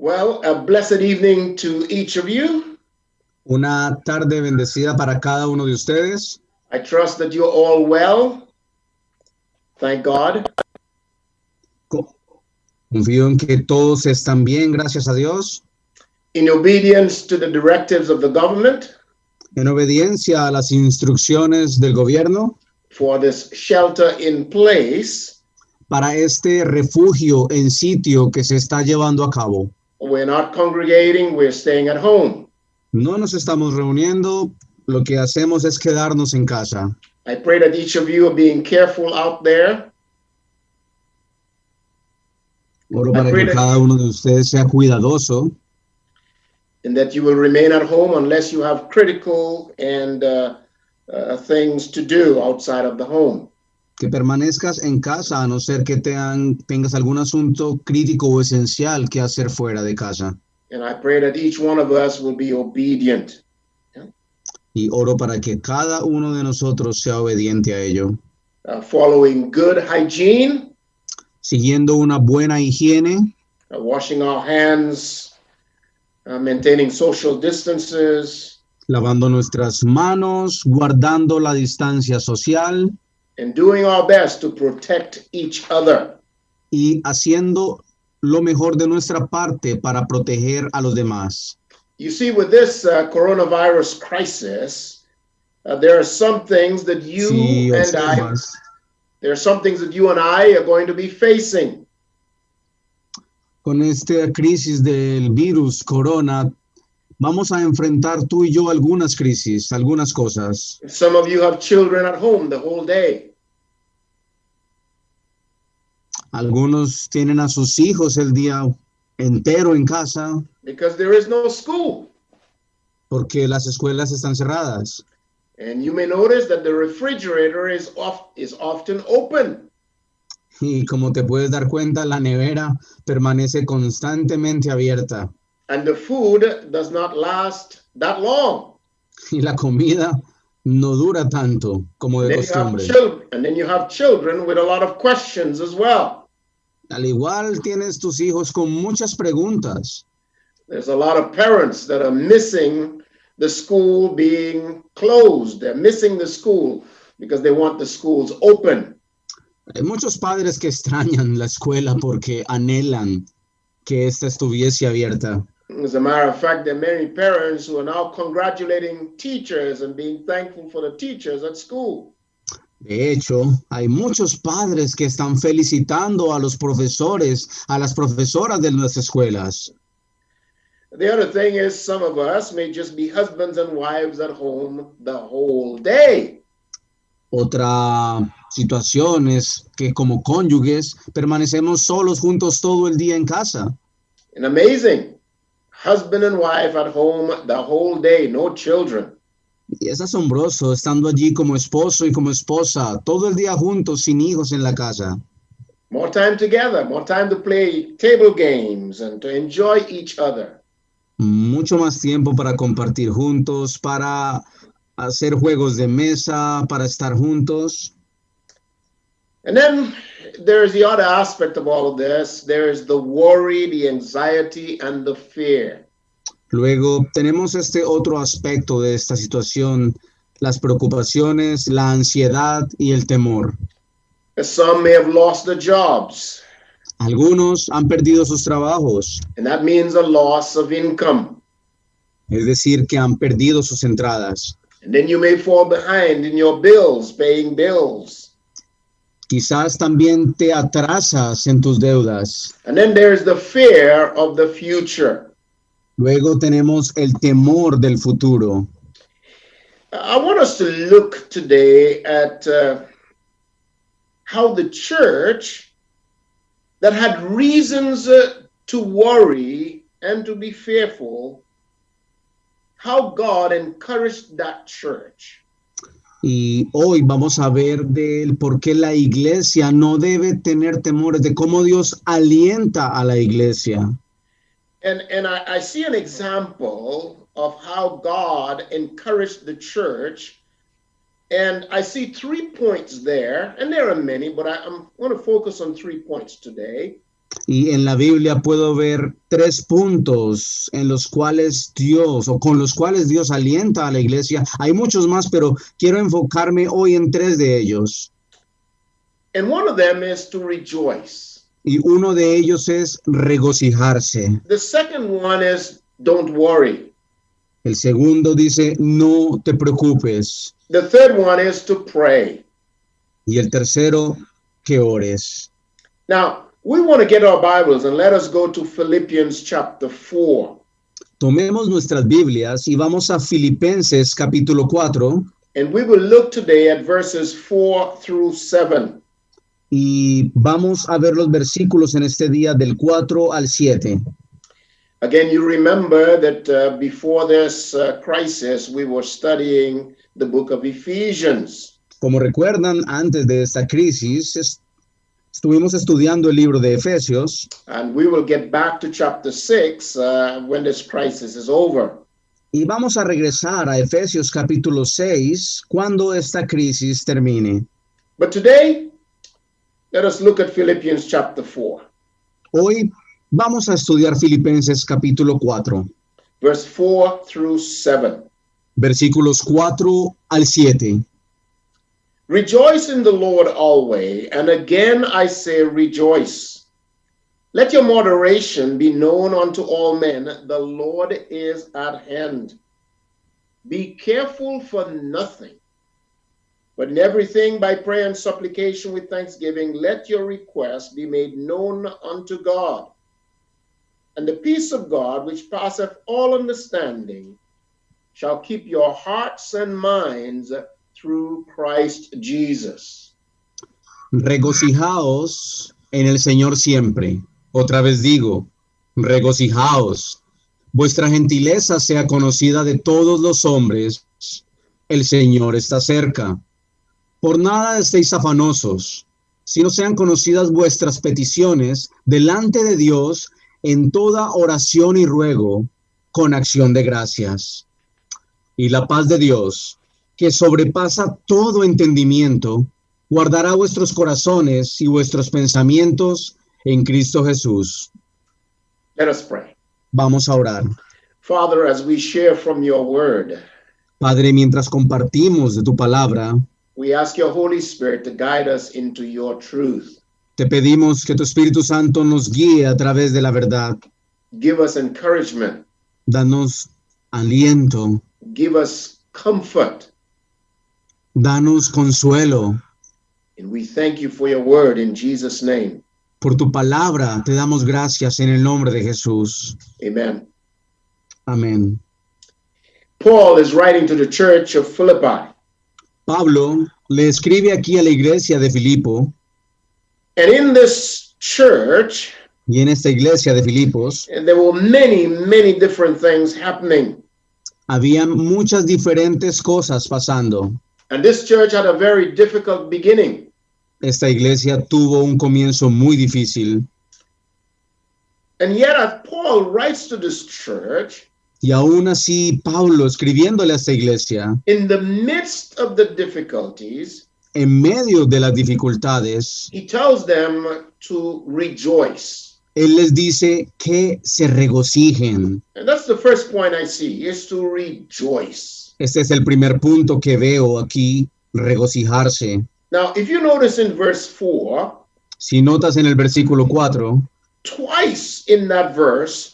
Well, a blessed evening to each of you. Una tarde bendecida para cada uno de ustedes. I trust that you're all well. Thank God. Confío en que todos están bien, gracias a Dios. In obedience to the directives of the government En obediencia a las instrucciones del gobierno for this shelter in place, para este refugio en sitio que se está llevando a cabo. we're not congregating, we're staying at home. No nos estamos reuniendo, lo que hacemos es quedarnos en casa. I pray that each of you are being careful out there. Oro para que cada uno de ustedes sea cuidadoso and that you will remain at home unless you have critical and things to do outside of the home. que permanezcas en casa a no ser que tengas algún asunto crítico o esencial que hacer fuera de casa. And I pray that each one of us will be obedient. Y oro para que cada uno de nosotros sea obediente a ello. Following good hygiene. Siguiendo una buena higiene. Washing our hands. Maintaining social distances. Lavando nuestras manos, guardando la distancia social. And doing our best to protect each other. Y haciendo lo mejor de nuestra parte para proteger a los demás. You see, with this coronavirus crisis, there are some things that you and I are going to be facing. Con esta crisis del virus corona, vamos a enfrentar tú y yo algunas crisis, algunas cosas. Some of you have children at home the whole day. Algunos tienen a sus hijos el día entero en casa. Because there is no school. Porque las escuelas están cerradas. And you may notice that the refrigerator is often open. Y como te puedes dar cuenta, la nevera permanece constantemente abierta. And the food does not last that long. Y la comida no dura tanto como de costumbre. And then you have children with a lot of questions as well. Al igual tienes tus hijos con muchas preguntas. There's a lot of parents that are missing the school being closed. They're missing the school because they want the schools open. Hay muchos padres que extrañan la escuela porque anhelan que esta estuviese abierta. As a matter of fact, there are many parents who are now congratulating teachers and being thankful for the teachers at school. De hecho, hay muchos padres que están felicitando a los profesores, a las profesoras de las escuelas. The other thing is, some of us may just be husbands and wives at home the whole day. Otra situación es que como cónyuges permanecemos solos juntos todo el día en casa. And amazing. Husband and wife at home the whole day, no children. Y es asombroso estando allí como esposo y como esposa, todo el día juntos, sin hijos en la casa. More time together, more time to play table games and to enjoy each other. Mucho más tiempo para compartir juntos, para hacer juegos de mesa, para estar juntos. And then there's the other aspect of all of this. There is the worry, the anxiety, and the fear. Luego tenemos este otro aspecto de esta situación, las preocupaciones, la ansiedad y el temor. Some may have lost their jobs. Algunos han perdido sus trabajos. And that means a loss of income. Es decir, que han perdido sus entradas. And then you may fall behind in your bills, paying bills. Quizás también te atrasas en tus deudas. And then there's the fear of the future. Luego tenemos el temor del futuro. I want us to look today at how the church that had reasons to worry and to be fearful, how God encouraged that church. Y hoy vamos a ver del por qué la iglesia no debe tener temores, de cómo Dios alienta a la iglesia. And I see an example of how God encouraged the church. And I see 3 points there, and there are many, but I'm going to focus on 3 points today. Y en la Biblia puedo ver 3 puntos en los cuales Dios o con los cuales Dios alienta a la iglesia. Hay muchos más, pero quiero enfocarme hoy en 3 de ellos. And one of them is to rejoice. Y uno de ellos es regocijarse. The second one is don't worry. El segundo dice, no te preocupes. The third one is to pray. Y el tercero, que ores. Now, we want to get our Bibles and let us go to Philippians chapter 4. Tomemos nuestras Biblias y vamos a Filipenses capítulo 4. And we will look today at verses 4 through 7. Y vamos a ver los versículos en este día del 4 al 7. Again, you remember that before this crisis, we were studying the book of Ephesians. Como recuerdan, antes de esta crisis, estuvimos estudiando el libro de Efesios. And we will get back to chapter 6 when this crisis is over. Y vamos a regresar a Efesios capítulo 6 cuando esta crisis termine. But today, let us look at Philippians chapter 4. Hoy vamos a estudiar Filipenses capítulo 4, verse 4 through 7. versículos 4 al 7. Rejoice in the Lord always, and again I say rejoice. Let your moderation be known unto all men. The Lord is at hand. Be careful for nothing, but in everything by prayer and supplication with thanksgiving, let your requests be made known unto God. And the peace of God, which passeth all understanding, shall keep your hearts and minds through Christ Jesus. Regocijaos en el Señor siempre. Otra vez digo, regocijaos. Vuestra gentileza sea conocida de todos los hombres. El Señor está cerca. Por nada estéis afanosos, sino sean conocidas vuestras peticiones delante de Dios en toda oración y ruego, con acción de gracias. Y la paz de Dios, que sobrepasa todo entendimiento, guardará vuestros corazones y vuestros pensamientos en Cristo Jesús. Let us pray. Vamos a orar. Father, as we share from your word, Padre, mientras compartimos de tu palabra, we ask your Holy Spirit to guide us into your truth. te pedimos que tu Espíritu Santo nos guíe a través de la verdad. Give us encouragement. Danos aliento, Give us comfort. danos consuelo. And we thank you for your word in Jesus' name. Por tu palabra te damos gracias en el nombre de Jesús. Amen. Amén. Paul is writing to the church of Philippi. Pablo le escribe aquí a la iglesia de Filipo, And in this church, y en esta iglesia de Filipos there were many, many different things happening. había muchas diferentes cosas pasando. And this church had a very difficult beginning. Esta iglesia tuvo un comienzo muy difícil. And yet, as Paul writes to this church, Y aún así, Pablo, escribiéndole a esta iglesia, in the midst of the difficulties, en medio de las dificultades, he tells them to rejoice. él les dice que se regocijen. And that's the first point I see, is to rejoice. Este es el primer punto que veo aquí, regocijarse. Now, if you notice in verse 4, Si notas en el versículo 4, twice in that verse,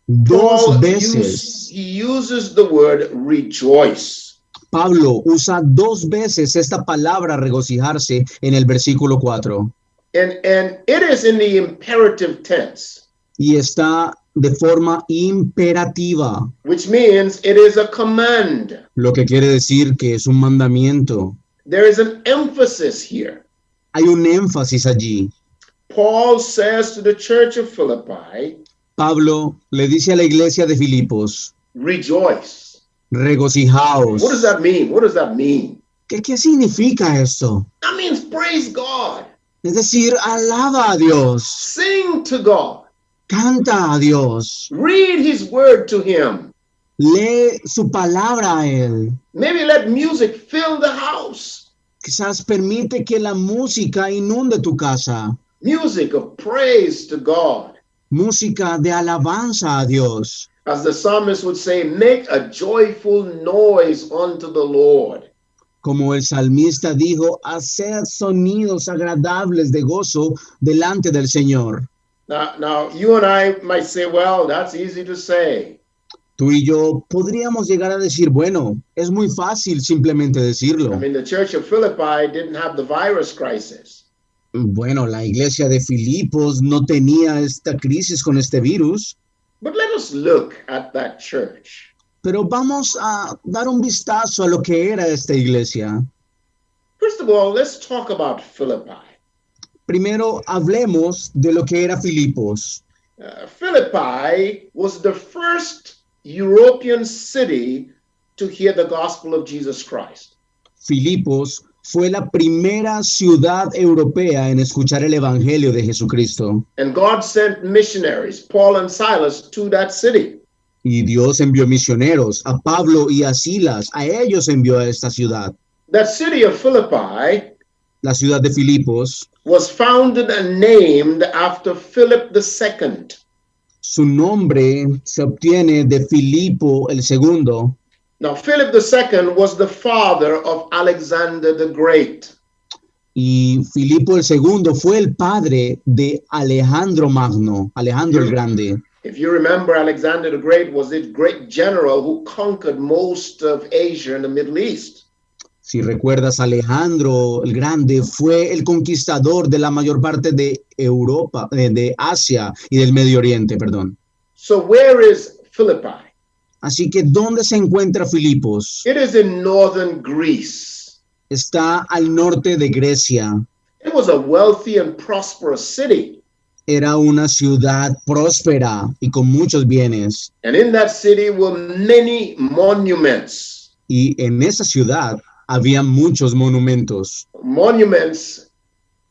dos Paul veces uses the word rejoice. Pablo usa 2 veces esta palabra regocijarse en el versículo 4. And it is in the imperative tense, Y está de forma imperativa, which means it is a command. lo que quiere decir que es un mandamiento. There is an emphasis here. Hay un énfasis allí. Paul says to the church of Philippi, Pablo le dice a la iglesia de Filipos, rejoice. regocijaos. What does that mean? What does that mean? ¿Qué significa esto? That means praise God. Es decir, alaba a Dios, Sing to God. canta a Dios, Read his word to him. lee su palabra a Él. Maybe let music fill the house. Quizás permite que la música inunde tu casa. music of praise to God. música de alabanza a Dios. As the psalmist would say, make a joyful noise unto the Lord. Como el salmista dijo, haced sonidos agradables de gozo delante del Señor. Now, you and I might say, well, that's easy to say. Tú y yo podríamos llegar a decir, bueno, es muy fácil simplemente decirlo. I mean, the church of Philippi didn't have the virus crisis. Bueno, la iglesia de Filipos no tenía esta crisis con este virus, But let us look at that church. pero vamos a dar un vistazo a lo que era esta iglesia. First of all, let's talk about Philippi. Primero, hablemos de lo que era Filipos. Philippi was the first European city to hear the gospel of Jesus Christ. Filipos fue la primera ciudad europea en escuchar el evangelio de Jesucristo. And God sent missionaries, Paul and Silas, to that city. Y Dios envió misioneros a Pablo y a Silas, a ellos envió a esta ciudad. That city of Philippi La ciudad de Filipos, was founded and named after Philip II. su nombre se obtiene de Filipo el segundo. Now, Philip II was the father of Alexander the Great. Y Filipo el segundo fue el padre de Alejandro Magno, Alejandro el Grande. If you remember, Alexander the Great was the great general who conquered most of Asia and the Middle East. Si recuerdas, Alejandro el Grande fue el conquistador de la mayor parte de Europa, de Asia y del Medio Oriente, perdón. So where is Philippi? Así que, ¿dónde se encuentra Filipos? It is in northern Greece. Está al norte de Grecia. It was a wealthy and prosperous city. Era una ciudad próspera y con muchos bienes. And in that city were many monuments. Y en esa ciudad había muchos monumentos. Monuments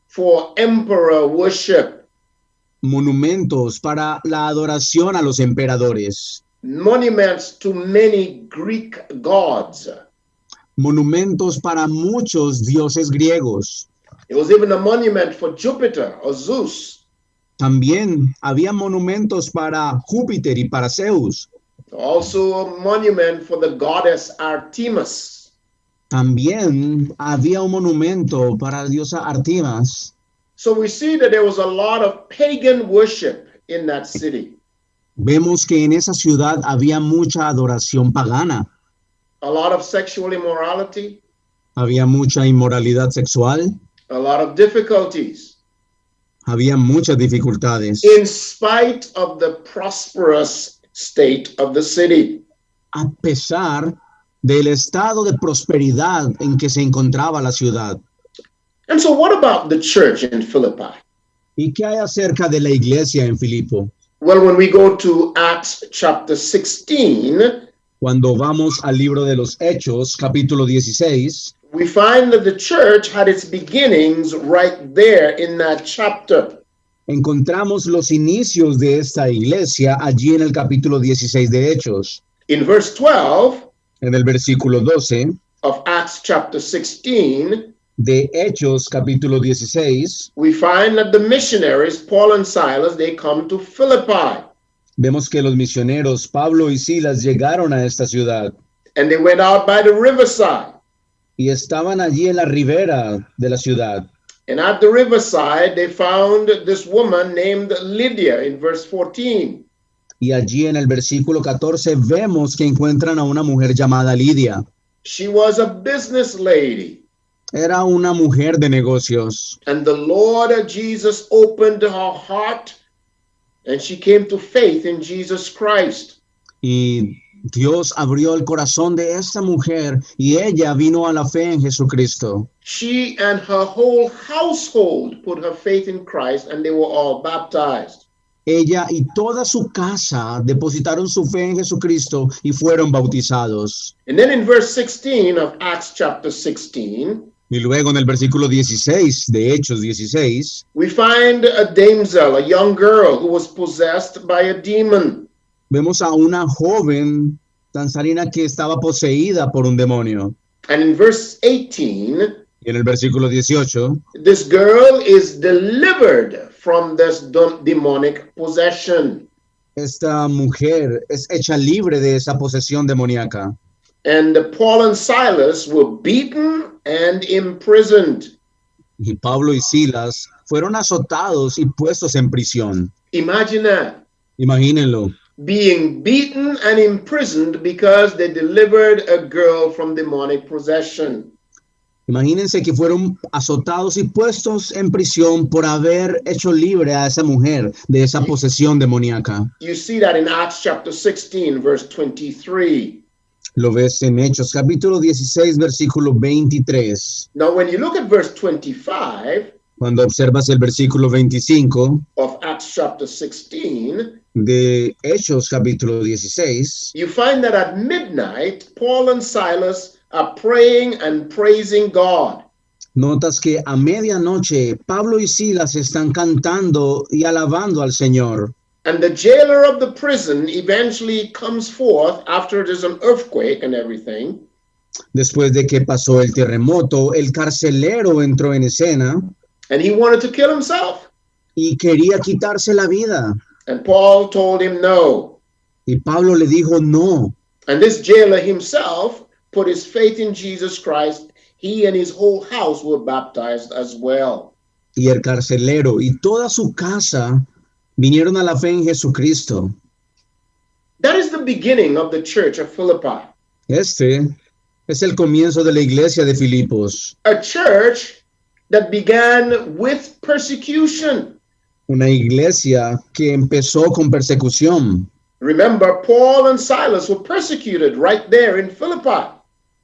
for emperor worship. Monumentos para la adoración a los emperadores. Monuments to many Greek gods. Monumentos para muchos dioses griegos. There was even a monument for Jupiter or Zeus. También había monumentos para Júpiter y para Zeus. Also a monument for the goddess Artemis. También había un monumento para la diosa Artemis. So we see that there was a lot of pagan worship in that city. Vemos que en esa ciudad había mucha adoración pagana. A lot of sexual immorality. Había mucha inmoralidad sexual. A lot of difficulties. Había muchas dificultades. In spite of the prosperous state of the city. A pesar del estado de prosperidad en que se encontraba la ciudad. And so what about the church in Philippi? ¿Y qué hay acerca de la iglesia en Filipo? Well, when we go to Acts chapter 16, Cuando vamos al libro de los Hechos, capítulo 16, we find that the church had its beginnings right there in that chapter. encontramos los inicios de esta iglesia allí en el capítulo 16 de Hechos. In verse 12 En el versículo 12 of Acts chapter 16, de Hechos, capítulo 16, we find that the missionaries, Paul and Silas, they come to Philippi. vemos que los misioneros Pablo y Silas llegaron a esta ciudad And they went out by the riverside. y estaban allí en la ribera de la ciudad. And at the riverside, they found this woman named Lydia in verse 14. Y allí en el versículo 14 vemos que encuentran a una mujer llamada Lidia. She was a business lady. Era una mujer de negocios. And the Lord Jesus opened her heart and she came to faith in Jesus Christ. Y Dios abrió el corazón de esta mujer y ella vino a la fe en Jesucristo. She and her whole household put her faith in Christ and they were all baptized. Ella y toda su casa depositaron su fe en Jesucristo y fueron bautizados. And then in verse 16 of Acts chapter 16, Y luego en el versículo 16 de Hechos 16, we find a damsel, a young girl who was possessed by a demon. vemos a una joven danzarina que estaba poseída por un demonio. And in verse 18, Y en el versículo 18, this girl is delivered from this demonic possession. esta mujer es hecha libre de esa posesión demoníaca. And Paul and Silas were beaten and imprisoned. Y Pablo y Silas fueron azotados y puestos en prisión. Imagine that. Imagínenlo, Being beaten and imprisoned because they delivered a girl from demonic possession. imagínense que fueron azotados y puestos en prisión por haber hecho libre a esa mujer de esa posesión demoníaca. You see that in Acts chapter 16, verse 23. Lo ves en Hechos capítulo 16, versículo 23. Now, when you look at verse 25 Cuando observas el versículo 25 of Acts chapter 16, de Hechos capítulo 16, you find that at midnight, Paul and Silas are praying and praising God. notas que a medianoche Pablo y Silas están cantando y alabando al Señor. And the jailer of the prison eventually comes forth after there's an earthquake and everything. Después de que pasó el terremoto, el carcelero entró en escena And he wanted to kill himself. y quería quitarse la vida. And Paul told him no. Y Pablo le dijo no. And this jailer himself put his faith in Jesus Christ. He and his whole house were baptized as well. Y el carcelero y toda su casa vinieron a la fe en Jesucristo. That is the beginning of the church of Philippi. Este es el comienzo de la iglesia de Filipos. A church that began with persecution. Una iglesia que empezó con persecución. Remember, Paul and Silas were persecuted right there in Philippi.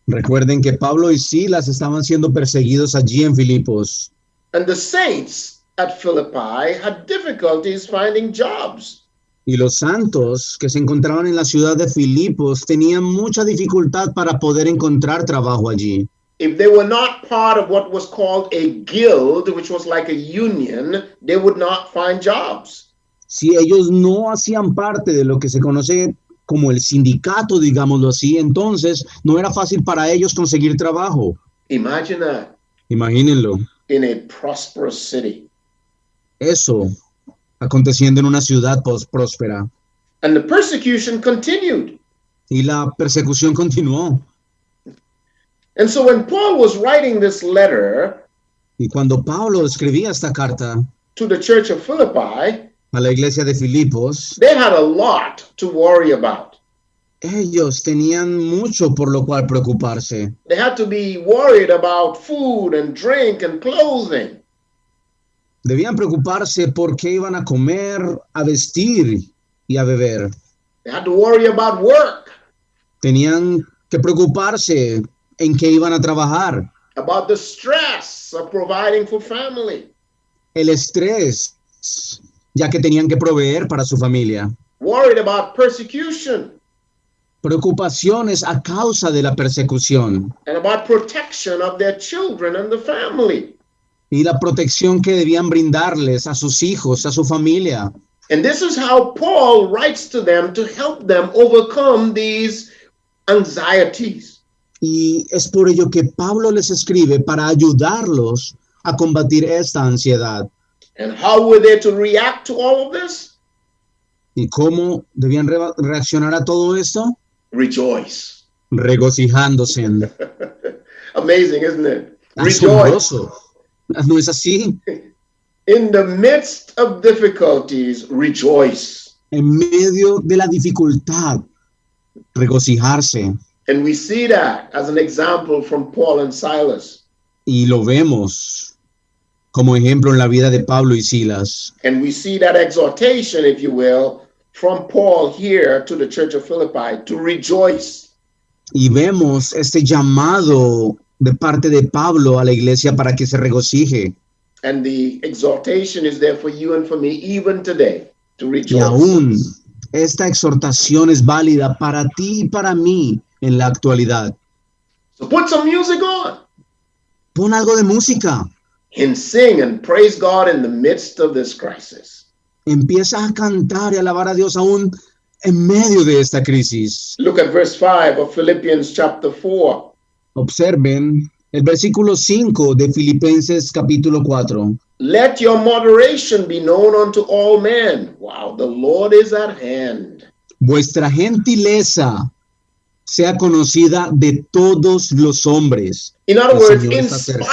Recuerden que Pablo y Silas estaban siendo perseguidos allí en Filipos. And the saints at Philippi had difficulties finding jobs. Y los santos que se encontraban en la ciudad de Filipos tenían mucha dificultad para poder encontrar trabajo allí. If they were not part of what was called a guild, which was like a union, they would not find jobs. Si ellos no hacían parte de lo que se conoce como el sindicato, digámoslo así, entonces no era fácil para ellos conseguir trabajo. Imagine that Imagínenlo, in a prosperous city. eso aconteciendo en una ciudad próspera. And the persecution continued. Y la persecución continuó. And so when Paul was writing this letter Y cuando Pablo escribía esta carta to the church of Philippi, a la iglesia de Filipos, they had a lot to worry about. ellos tenían mucho por lo cual preocuparse. They had to be worried about food and drink and clothing. Debían preocuparse por qué iban a comer, a vestir y a beber. They had to worry about work, Tenían que preocuparse en qué iban a trabajar. about the stress of providing for family, El estrés, ya que tenían que proveer para su familia. worried about persecution, Preocupaciones a causa de la persecución and about protection of their children and the family. y la protección que debían brindarles a sus hijos, a su familia. And this is how Paul writes to them to help them overcome these anxieties. Y es por ello que Pablo les escribe para ayudarlos a combatir esta ansiedad. And how were they to react to all of this? ¿Y cómo debían reaccionar a todo esto? Rejoice. Regocijándose. Amazing, isn't it? Rejoice. Asombroso. ¿No es así? In the midst of difficulties, rejoice. En medio de la dificultad, regocijarse. And we see that as an example from Paul and Silas. Y lo vemos como ejemplo en la vida de Pablo y Silas. And we see that exhortation, if you will, from Paul here to the church of Philippi to rejoice. Y vemos este llamado de parte de Pablo a la iglesia para que se regocije. And the exhortation is there for you and for me even today to Y rejoice. aún esta exhortación es válida para ti y para mí en la actualidad. So put some music on Pon algo de música. and sing and praise God in the midst of this crisis. Empieza a cantar y alabar a Dios aún en medio de esta crisis. Look at verse 5 of Philippians chapter 4. Observen El versículo 5 de Filipenses capítulo 4. Let your moderation be known unto all men. Wow, the Lord is at hand. Vuestra gentileza sea conocida de todos los hombres. In other El words, Señor está cerca.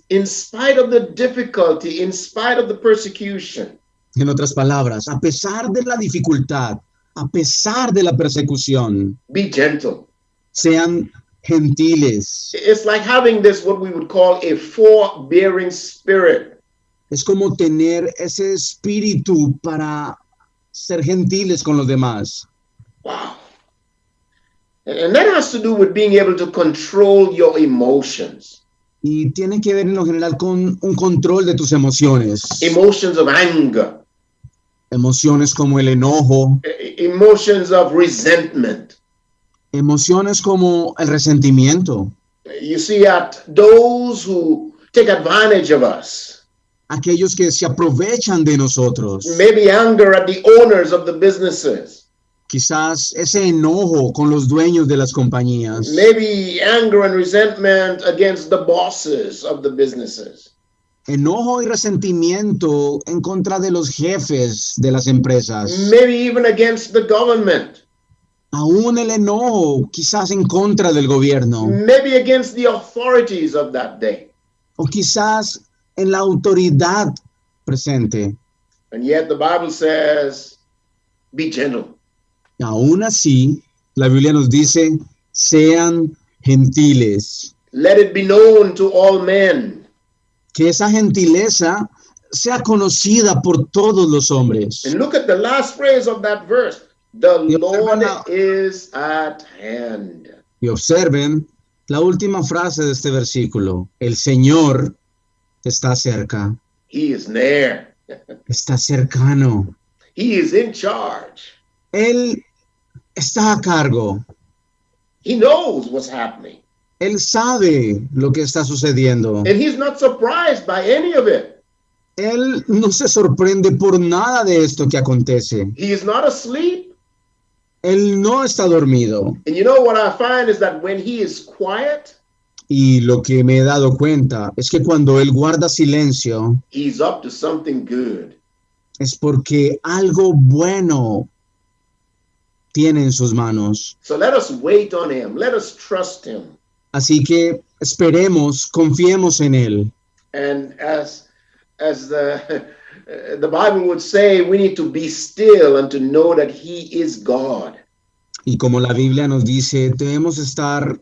in spite of the difficulty, in spite of the persecution, En otras palabras, a pesar de la dificultad, a pesar de la persecución, be gentle. sean gentiles. It's like having this, what we would call a forbearing spirit. Es como tener ese espíritu para ser gentiles con los demás. Wow. And that has to do with being able to control your emotions. Y tiene que ver en lo general con un control de tus emociones. Emotions of anger, Emociones como el enojo, emotions of resentment. emociones como el resentimiento. You see, at those who take advantage of us, Aquellos que se aprovechan de nosotros. maybe anger at the owners of the businesses, Quizás ese enojo con los dueños de las compañías. maybe anger and resentment against the bosses of the businesses. Enojo y resentimiento en contra de los jefes de las empresas. Maybe even against the government, Aún el enojo quizás en contra del gobierno. maybe against the authorities of that day. O quizás en la autoridad presente. And yet the Bible says, be gentle. Aún así, la Biblia nos dice, sean gentiles. Let it be known to all men. Que esa gentileza sea conocida por todos los hombres. And look at the last phrase of that verse. The Y Lord observen is at hand. Y observen la última frase de este versículo. El Señor está cerca. He is near. Está cercano. He is in charge. Él está a cargo. He knows what's happening. Él sabe lo que está sucediendo. And he's not surprised by any of it. Él no se sorprende por nada de esto que acontece. He is not asleep. Él no está dormido. And you know what I find is that when he is quiet, Y lo que me he dado cuenta es que cuando Él guarda silencio he's up to something good. es porque algo bueno tiene en sus manos. So let us wait on him. Let us trust him. Así que esperemos, confiemos en Él. And as the Bible would say, we need to be still and to know that he is God. Y como la Biblia nos dice, debemos estar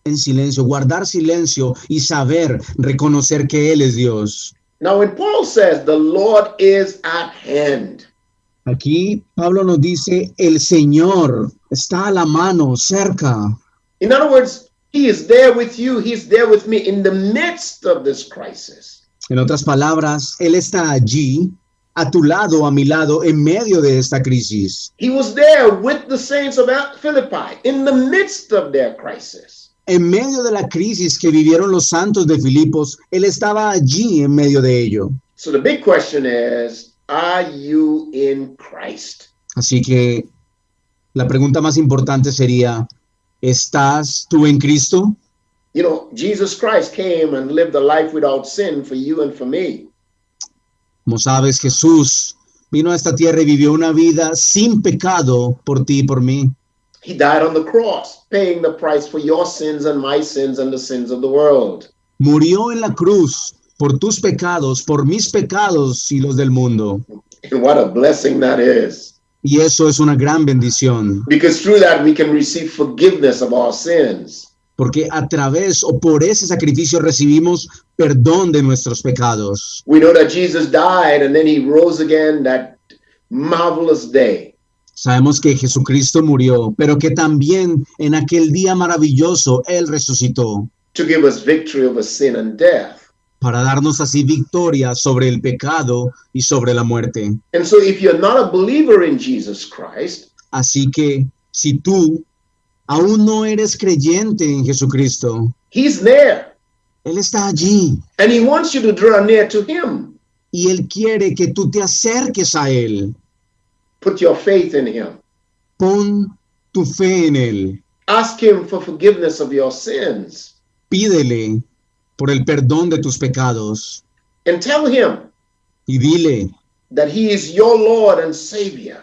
en silencio, guardar silencio y saber, reconocer que Él es Dios. Now, when Paul says the Lord is at hand, Aquí Pablo nos dice, el Señor está a la mano, cerca. in other words, he is there with you. He's there with me in the midst of this crisis. En otras palabras, Él está allí, a tu lado, a mi lado, en medio de esta crisis. He was there with the saints of Philippi in the midst of their crisis. En medio de la crisis que vivieron los santos de Filipos, Él estaba allí en medio de ello. So the big question is, are you in Christ? Así que la pregunta más importante sería, ¿estás tú en Cristo? You know, Jesus Christ came and lived a life without sin for you and for me. Como sabes, Jesús vino a esta tierra y vivió una vida sin pecado por ti y por mí. He died on the cross, paying the price for your sins and my sins and the sins of the world. Murió en la cruz por tus pecados, por mis pecados y los del mundo. And what a blessing that is. Y eso es una gran bendición, Because through that we can receive forgiveness of our sins. porque a través o por ese sacrificio recibimos perdón de nuestros pecados. We know that Jesus died and then he rose again that marvelous day. Sabemos que Jesucristo murió, pero que también en aquel día maravilloso Él resucitó To give us victory over sin and death. para darnos así victoria sobre el pecado y sobre la muerte. And so if you're not a believer in Jesus Christ, Así que si tú aún no eres creyente en Jesucristo, he's there. Él está allí And he wants you to draw near to him. y Él quiere que tú te acerques a Él. Put your faith in him. Pon tu fe en Él. Ask him for forgiveness of your sins. Pídele por el perdón de tus pecados. and tell him Y dile that he is your Lord and Savior,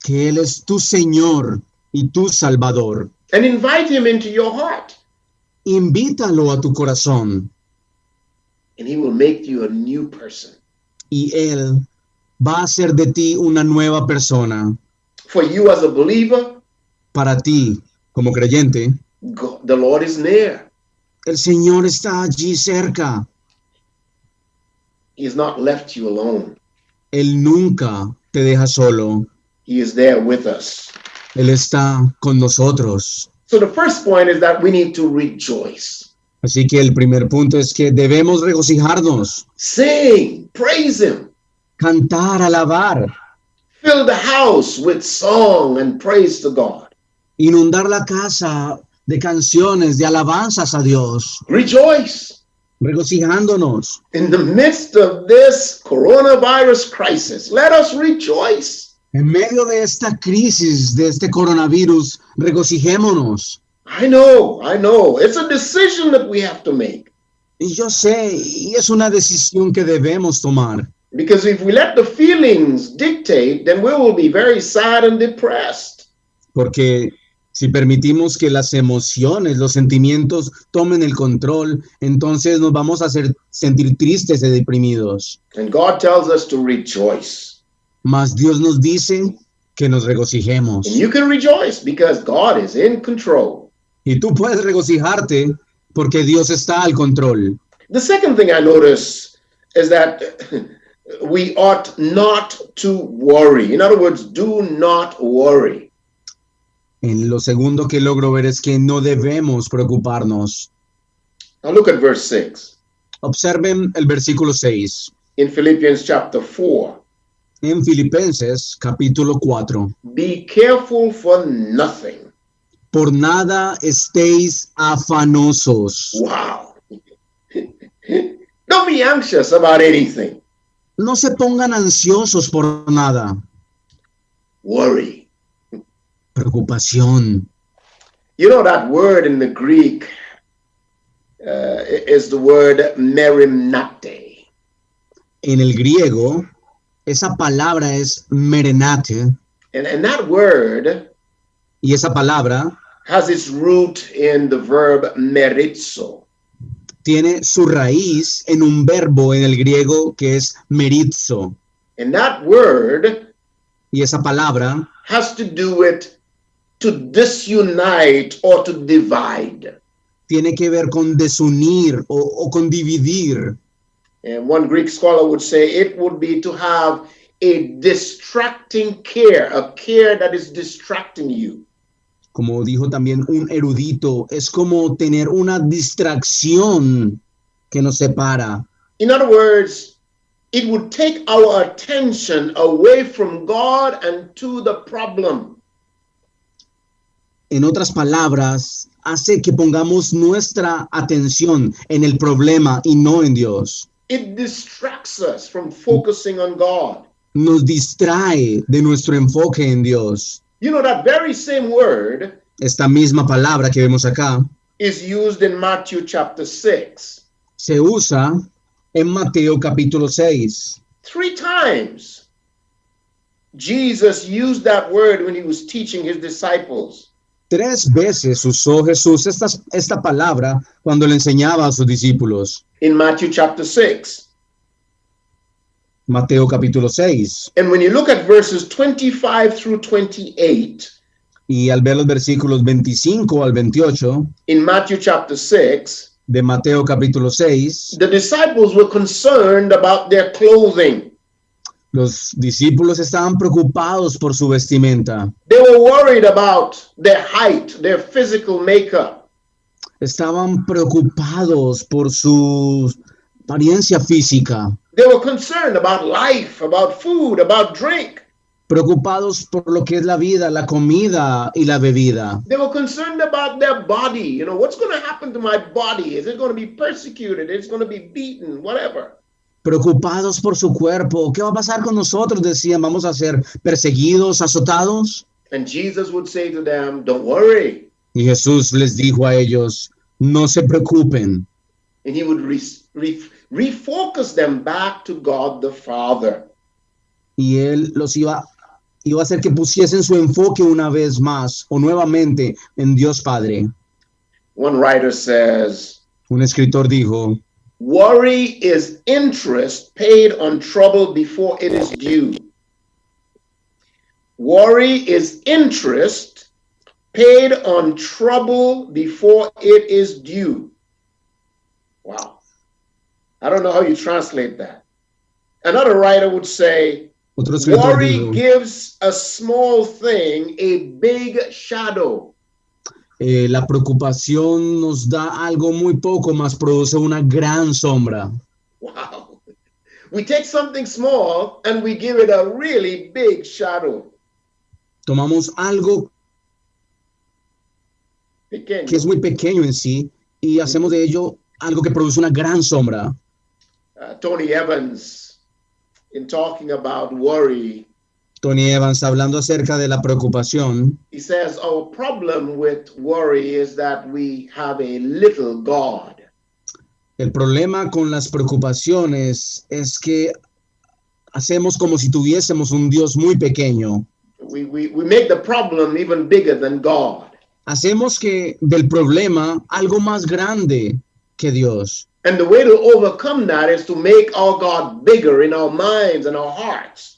que Él es tu Señor y tu Salvador. and invite him into your heart, Invítalo a tu corazón and he will make you a new person. y Él va a hacer de ti una nueva persona. For you as a believer, Para ti, como creyente, the Lord is near. el Señor está allí cerca. He has not left you alone. Él nunca te deja solo. He is there with us. Él está con nosotros. So the first point is that we need to rejoice. Así que el primer punto es que debemos regocijarnos, Sing, praise him. cantar, alabar, Fill the house with song and praise to God. inundar la casa de canciones, de alabanzas a Dios, Rejoice. regocijándonos. In the midst of this coronavirus crisis, let us rejoice. En medio de esta crisis, de este coronavirus, regocijémonos. I know. It's a decision that we have to make. Y yo sé, y es una decisión que debemos tomar. Because if we let the feelings dictate, then we will be very sad and depressed. Porque si permitimos que las emociones, los sentimientos tomen el control, entonces nos vamos a hacer sentir tristes y deprimidos. And God tells us to rejoice. Mas Dios nos dice que nos regocijemos. And you can rejoice because God is in control. Y tú puedes regocijarte porque Dios está al control. The second thing I notice is that we ought not to worry. In other words, do not worry. En lo segundo que logro ver es que no debemos preocuparnos. Now look at verse 6 Observen el versículo 6. in Philippians chapter 4. En Filipenses capítulo 4. Be careful for nothing. Por nada estéis afanosos. Wow. Don't be anxious about anything. No se pongan ansiosos por nada. Worry. Preocupación. You know that word in the Greek is the word merimnate. En el griego, esa palabra es merenate. And that word Y esa palabra has its root in the verb merizo. tiene su raíz en un verbo en el griego que es merizo. And that word Y esa palabra has to do with to disunite or to divide. tiene que ver con desunir o con dividir. And one Greek scholar would say it would be to have a distracting care, a care that is distracting you. Como dijo también un erudito, es como tener una distracción que nos separa. In other words, it would take our attention away from God and to the problem. En otras palabras, hace que pongamos nuestra atención en el problema y no en Dios. It distracts us from focusing on God. Nos distrae de nuestro enfoque en Dios. You know, that very same word Esta misma palabra que vemos acá is used in Matthew chapter 6. se usa en Mateo capítulo 6. 3 times Jesus used that word when he was teaching his disciples. 3 veces usó Jesús esta palabra cuando le enseñaba a sus discípulos. In Matthew chapter 6. Mateo capítulo 6. And when you look at verses 25 through 28, Y al ver los versículos 25 al 28 in Matthew chapter 6, de Mateo capítulo 6, the disciples were concerned about their clothing. los discípulos estaban preocupados por su vestimenta. They were worried about their height, their physical makeup. Estaban preocupados por su apariencia física, They were concerned about life, about food, about drink. preocupados por lo que es la vida, la comida y la bebida. They were concerned about their body. You know, what's going to happen to my body? Is it going to be persecuted? Is it going to be beaten? Whatever. Preocupados por su cuerpo. ¿Qué va a pasar con nosotros? Decían, ¿vamos a ser perseguidos, azotados? And Jesus would say to them, don't worry. Y Jesús les dijo a ellos, no se preocupen. And he would refocus them back to God the Father. Y él los iba a hacer que pusiesen su enfoque una vez más o nuevamente en Dios Padre. One writer says, Un escritor dijo, worry is interest paid on trouble before it is due. Worry is interest paid on trouble before it is due. Wow. I don't know how you translate that. Another writer would say, otro escritor worry dijo, gives a small thing a big shadow. La preocupación nos da algo muy poco, mas produce una gran sombra. Wow. We take something small and we give it a really big shadow. Tomamos algo Pequeño. que es muy pequeño en sí y hacemos de ello algo que produce una gran sombra. Tony Evans, in talking about worry, Tony Evans, hablando acerca de la preocupación, he says our problem with worry is that we have a little God. el problema con las preocupaciones es que hacemos como si tuviésemos un Dios muy pequeño. We make the problem even bigger than God. Hacemos que del problema algo más grande que Dios. And the way to overcome that is to make our God bigger in our minds and our hearts.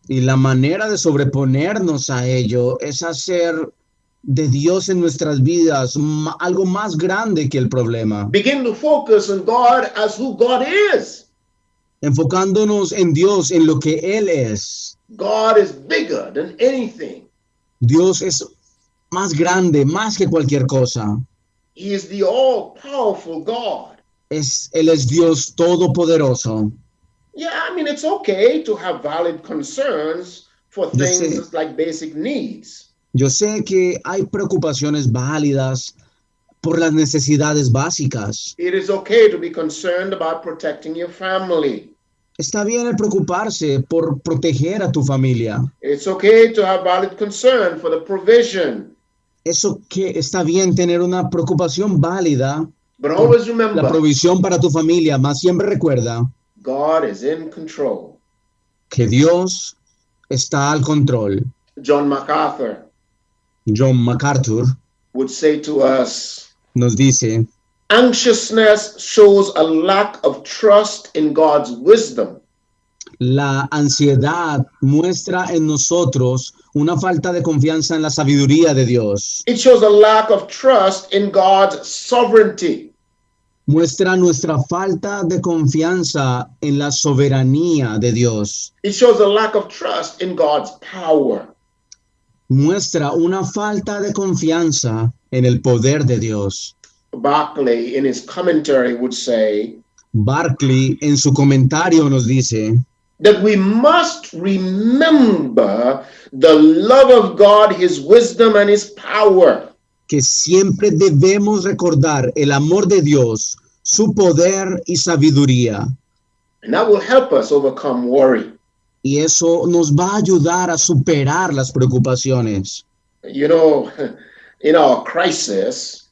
Y la manera de sobreponernos a ello es hacer de Dios en nuestras vidas algo más grande que el problema. Begin to focus on God as who God is. Enfocándonos en Dios, en lo que Él es. God is bigger than anything. Dios es más grande, más que cualquier cosa. He is the all-powerful God. Él es Dios todopoderoso. Yeah, I mean, it's okay to have valid concerns for Yo things sé. like basic needs. Yo sé que hay preocupaciones válidas por las necesidades básicas. It is okay to be concerned about protecting your family. Está bien el preocuparse por proteger a tu familia. It's okay to have valid concern for the provision. Eso que está bien tener una preocupación válida, But always la remember, provisión para tu familia, más siempre recuerda God is in control. que Dios está al control. John MacArthur John MacArthur would say to us, nos dice, anxiousness shows a lack of trust in God's wisdom. la ansiedad muestra en nosotros una falta de confianza en la sabiduría de Dios. It shows a lack of trust in God's sovereignty. Muestra nuestra falta de confianza en la soberanía de Dios. It shows a lack of trust in God's power. Muestra una falta de confianza en el poder de Dios. Barclay, in his commentary, would say Barclay en su comentario nos dice that we must remember the love of God, his wisdom, and his power. que siempre debemos recordar el amor de Dios, su poder y sabiduría. And that will help us overcome worry. Y eso nos va a ayudar a superar las preocupaciones. You know, in our crisis,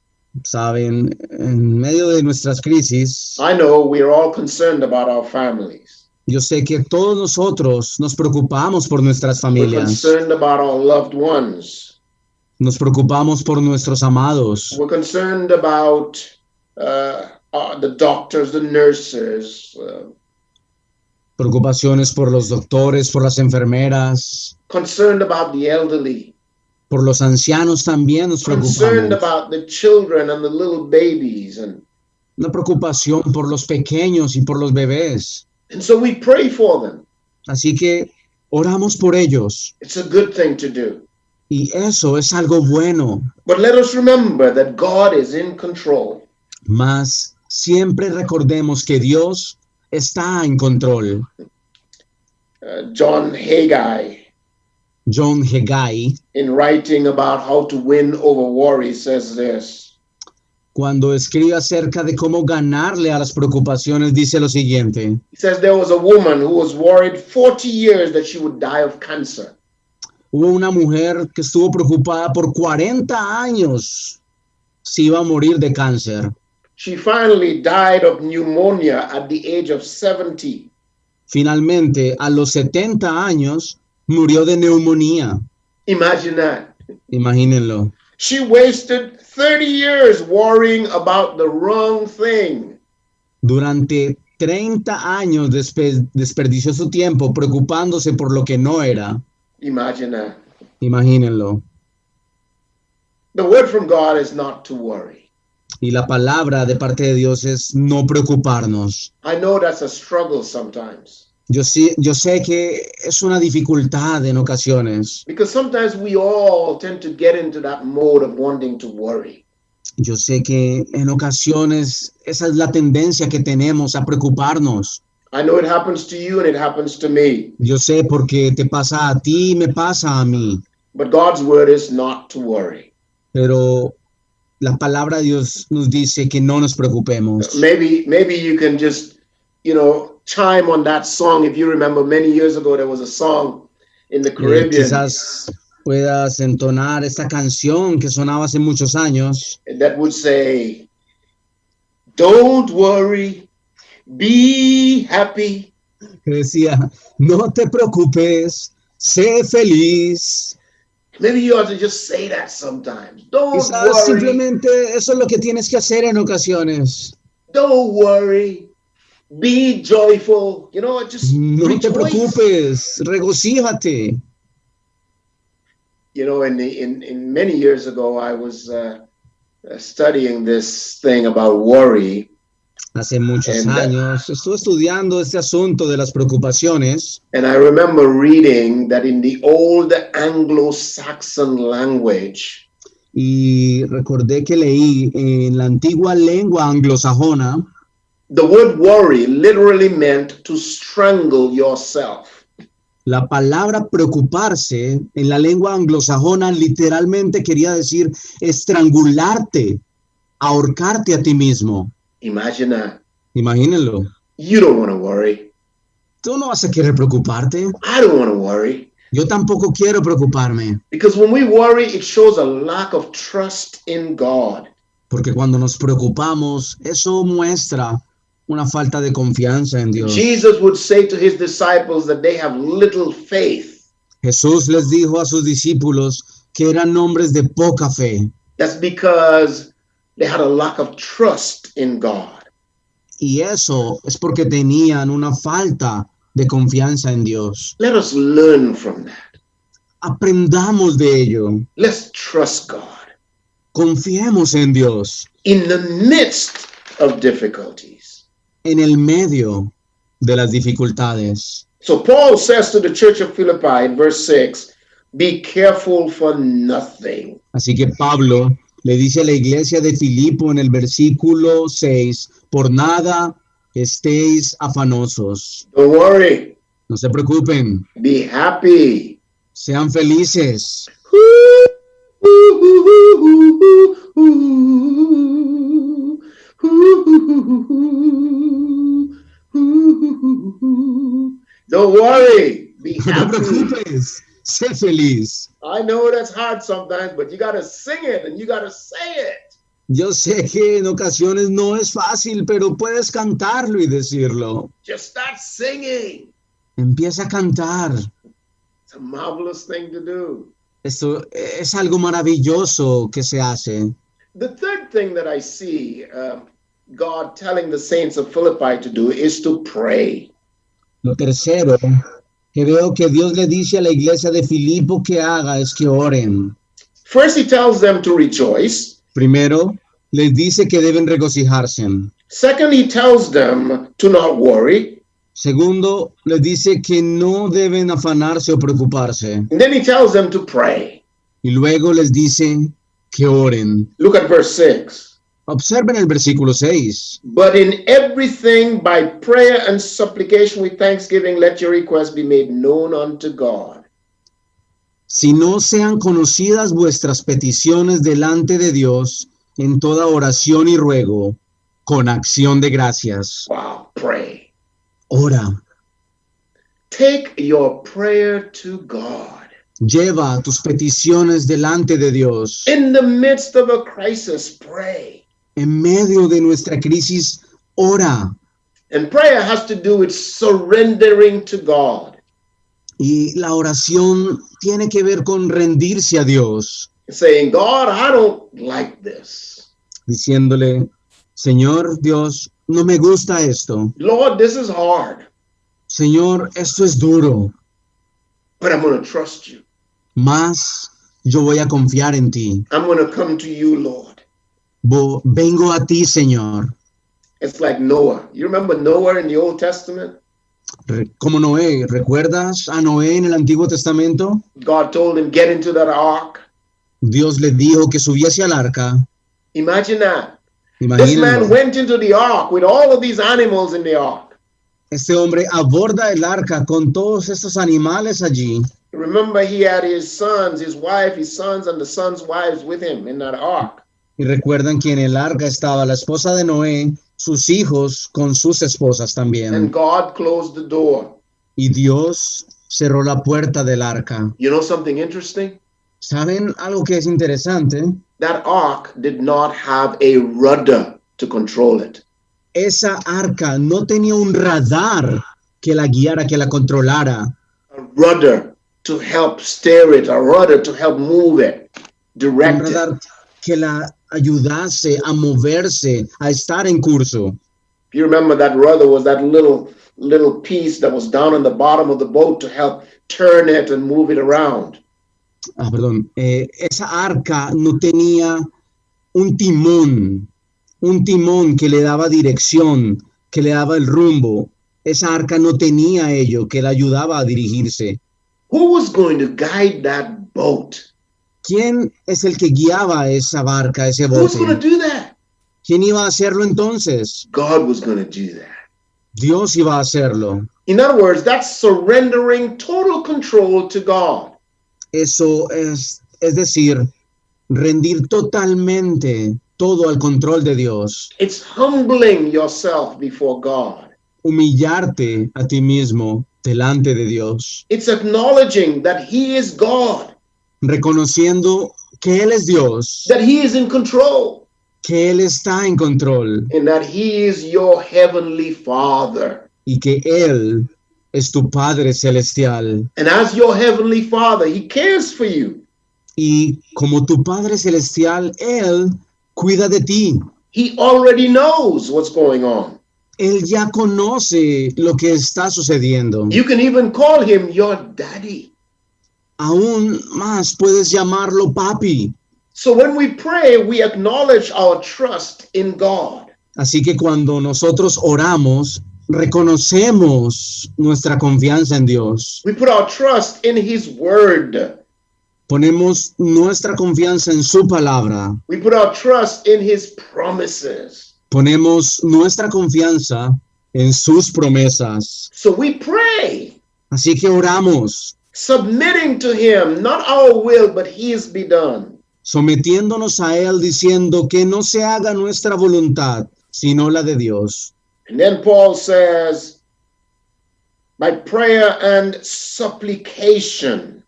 Saben, en medio de nuestras crisis, I know we're all concerned about our families. yo sé que todos nosotros nos preocupamos por nuestras We're familias, concerned about our loved ones. nos preocupamos por nuestros amados, We're concerned about the doctors, the nurses, preocupaciones por los doctores, por las enfermeras, concerned about the elderly, por los ancianos también nos concerned preocupamos. about the children and the little babies. Una preocupación por los pequeños y por los bebés. And so we pray for them. Así que oramos por ellos. It's a good thing to do. Y eso es algo bueno. But let us remember that God is in control. Mas siempre recordemos que Dios está en control. John Haggai, John Haggai, in writing about how to win over worry, says this: cuando escribe acerca de cómo ganarle a las preocupaciones, dice lo siguiente. he says there was a woman who was worried 40 years that she would die of cancer. Hubo una mujer que estuvo preocupada por 40 años si iba a morir de cáncer. she finally died of pneumonia at the age of 70. Finalmente, a los 70 años, murió de neumonía. Imagine that. Imagínenlo. She wasted 30 years worrying about the wrong thing. Durante 30 años desperdició su tiempo preocupándose por lo que no era. Imagine that. Imagínenlo. The word from God is not to worry. Y la palabra de parte de Dios es no preocuparnos. I know that's a struggle sometimes. Yo sé que es una dificultad en ocasiones. Because sometimes we all tend to get into that mode of wanting to worry. Yo sé que en ocasiones esa es la tendencia que tenemos a preocuparnos. I know it happens to you and it happens to me. Yo sé porque te pasa a ti y me pasa a mí. But God's word is not to worry. Pero la palabra de Dios nos dice que no nos preocupemos. Maybe you can just, chime on that song. If you remember, many years ago, there was a song in the Caribbean Quizás puedas entonar esta canción que sonaba hace muchos años. that would say, "Don't worry, be happy." Que decía, no te preocupes, sé feliz. Maybe you ought to just say that sometimes. Don't Quizás worry, simplemente eso es lo que tienes que hacer en ocasiones. don't worry, be joyful. Just No te rejoice. preocupes, regocíjate. In many years ago, I was studying this thing about worry. Hace muchos And, años estuve estudiando este asunto de las preocupaciones And I remember reading that in the old Anglo-Saxon language, y recordé que leí en la antigua lengua anglosajona, the word worry literally meant to strangle yourself. la palabra preocuparse en la lengua anglosajona literalmente quería decir estrangularte, ahorcarte a ti mismo. Imagine that. Imagínenlo. You don't want to worry. Tú no vas a querer preocuparte. I don't want to worry. Yo tampoco quiero preocuparme. Because when we worry, it shows a lack of trust in God. Porque cuando nos preocupamos, eso muestra una falta de confianza en Dios. Jesus would say to his disciples that they have little faith. Jesús les dijo a sus discípulos que eran hombres de poca fe. That's because they had a lack of trust in God. Y eso es porque tenían una falta de confianza en Dios. Let us learn from that. Aprendamos de ello. Let's trust God Confiemos en Dios in the midst of difficulties. en el medio de las dificultades. So Paul says to the church of Philippi in verse 6, be careful for nothing. Así que Pablo le dice a la iglesia de Filipo en el versículo 6, por nada estéis afanosos. Don't worry. No se preocupen, Be happy. sean felices. Don't worry. Be No te happy. preocupes, sé feliz. I know that's hard sometimes, but you got to sing it and you got to say it. Yo sé que en ocasiones no es fácil, pero puedes cantarlo y decirlo. Just start singing. Empieza a cantar. It's a marvelous thing to do. Esto es algo maravilloso que se hace. The third thing that I see God telling the saints of Philippi to do is to pray. Lo tercero que veo que Dios le dice a la iglesia de Filipo que haga es que oren. First, he tells them to rejoice. Primero, les dice que deben regocijarse. Second, he tells them to not worry. Segundo, les dice que no deben afanarse o preocuparse. And then he tells them to pray. Y luego les dice que oren. Look at verse 6. Observen el versículo 6. But in everything by prayer and supplication with thanksgiving, let your requests be made known unto God. Si no sean conocidas vuestras peticiones delante de Dios en toda oración y ruego, con acción de gracias. Wow, pray. Ora, Take your prayer to God. lleva tus peticiones delante de Dios. In the midst of a crisis, pray. En medio de nuestra crisis, ora. And prayer has to do with surrendering to God. Y la oración tiene que ver con rendirse a Dios, Saying, God, I don't like this. diciéndole, Señor Dios, no me gusta esto. Lord, this is hard, Señor, esto es duro, but I'm going to trust you. mas yo voy a confiar en ti. I'm going to come to you, Lord. Vengo a ti, Señor. It's like Noah. You remember Noah in the Old Testament? Como Noé, ¿recuerdas a Noé en el Antiguo Testamento? God told him, get into that ark. Dios le dijo que subiese al arca. Imagine that. This Imagínenlo. man went into the ark with all of these animals in the ark. Este hombre aborda el arca con todos estos animales allí. Remember, he had his sons, his wife, his sons, and the sons' wives with him in that ark. Y recuerdan que en el arca estaba la esposa de Noé, sus hijos con sus esposas And también. God closed the door. Y Dios cerró la puerta del arca. You know something interesting? ¿Saben algo que es interesante? That ark did not have a rudder to control it. Esa arca no tenía un radar que la guiara, que la controlara. A rudder to help steer it, a rudder to help move it, Un direct it. radar que la ayudase a moverse, a estar en curso. If you remember, that rudder was that little piece that was down on the bottom of the boat to help turn it and move it around. Esa arca no tenía un timón que le daba dirección, que le daba el rumbo. Esa arca no tenía ello, que la ayudaba a dirigirse. Who was going to guide that boat? ¿Quién es el que guiaba esa barca, ese Who's going to bote? do that? ¿Quién iba a hacerlo entonces? God was going to do that. Dios iba a hacerlo. In other words, that's surrendering total control to God. Eso es decir, rendir totalmente todo al control de Dios. It's humbling yourself before God. Humillarte a ti mismo delante de Dios. It's acknowledging that He is God, Reconociendo que Él es Dios, that He is in control, que Él está en control and that He is your heavenly Father. y que Él es tu Padre Celestial. And as your heavenly Father, He cares for you. Y como tu Padre Celestial, Él cuida de ti. He already knows what's going on. Él ya conoce lo que está sucediendo. You can even call Him your daddy. Aún más puedes llamarlo papi. So when we pray, we acknowledge our trust in God. Así que cuando nosotros oramos, reconocemos nuestra confianza en Dios. We put our trust in His word. Ponemos nuestra confianza en su palabra. We put our trust in His promises. Ponemos nuestra confianza en sus promesas. So we pray, Así que oramos, submitting to Him, not our will, but His be done. sometiéndonos a Él, diciendo que no se haga nuestra voluntad, sino la de Dios. And then Paul says, by prayer and supplication.